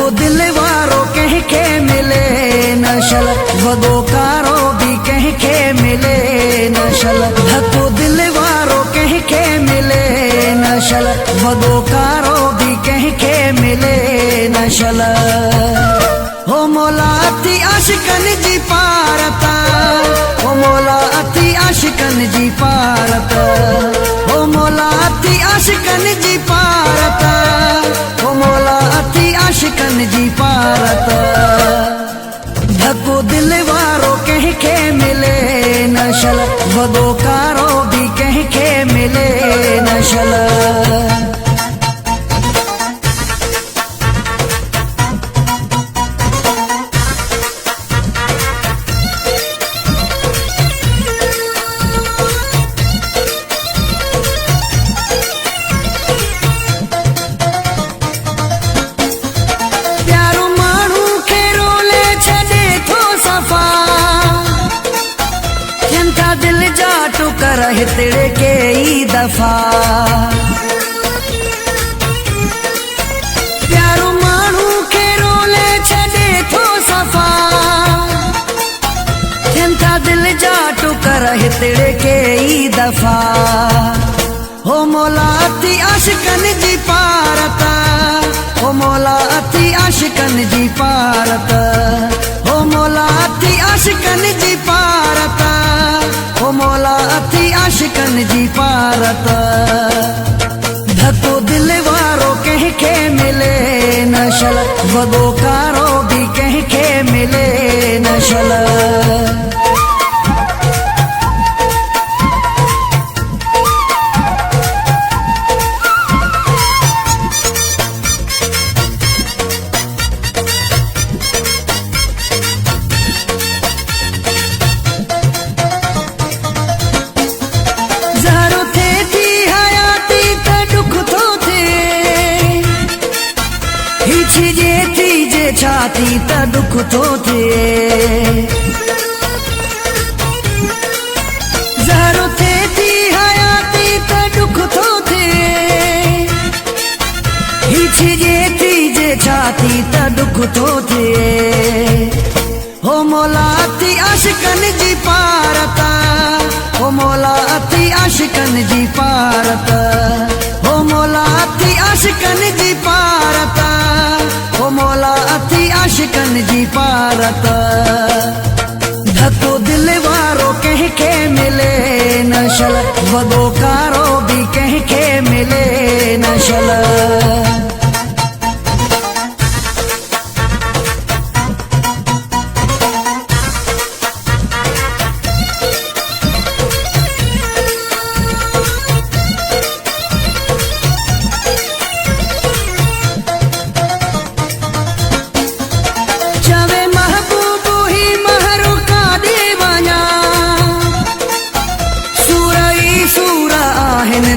धको दिल वारो कंहिंखे मिले नशल वदोकारो भी कंहिंखे मिले नशल धको दिल वारो कंहिंखे मिले नशल वदोकारो भी कंहिंखे मिले नशल हो मौला अति आशिकन जी पारता हो मौला अति आशिकन जी पारता हो मौला अति आशिकन जी पारता हो मौला अति आशिकन जी पारता धको दिल वारो कंहिंखे मिले नशल वदोकारो भी कंहिंखे मिले नशल रहे तेरे के ई दफा प्यारो मानू के रोले छे थो सफा चिंता दिल जा टुकर रहे तेरे के ई दफा हो मौला अति आशिकन जी पारता हो मौला अति आशिकन जी पारता हो मौला अति आशिकन जी पारता हो मौला अति आशिकन जी पारता धको दिल वारो कंहिंखे मिले नशल वदोकारो भी कंहिंखे मिले नशल छाती त दुख तो थे ज़हरो थे थी हयाती त दुख तो थे हिचजे थी जे छाती त दुख तो थे हो मौला अति आशिकन जी पारता हो मौला अति आशिकन जी पारता हो मौला अति आशिकन जी पारता हो मौला अति आशिकन जी पारता धको दिल वारो कंहिंखे मिले नशल वदोकारो भी कंहिंखे मिले नशल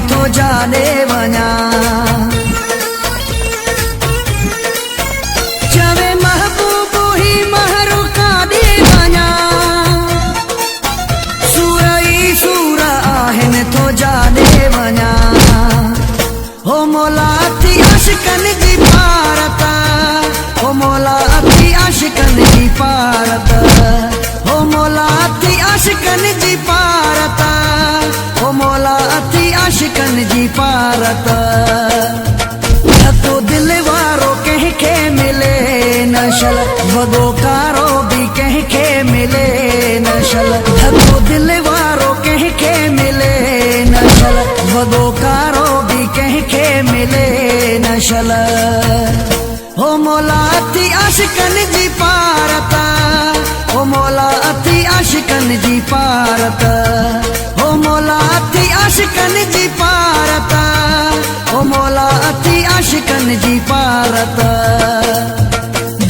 तो जाने वना चवे महबूबू ही महरू का दीवाना सूरई सूरा आहन तो जाने वना हो मौला अति आशिकन जी पारता हो मौला अति आशिकन जी पारता हो मौला अति आशिकन जी पारता हो मौला अति आशिकन जी पारता धको दिल वारो कंहिंखे मिले नशल वदोकारो भी कंहिंखे मिले नशल धको दिल वारो कंहिंखे मिले नशल वदोकारो भी कंहिंखे मिले नशल हो मौला अति आशिकन जी पारता हो मौला अति आशिकन जी पारता हो मौला अति आशिकन जी पारता हो मौला अति आशिकन जी पारता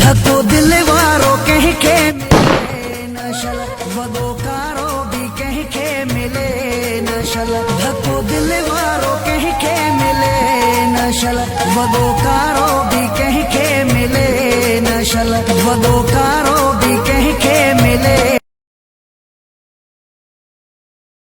धको दिल वारो कंहिंखे मिले नशल वदोकारो भी कंहिंखे मिले नशल धको दिल वारो कंहिंखे मिले नशल वदोकारो भी कंहिंखे मिले नशल वदोकारो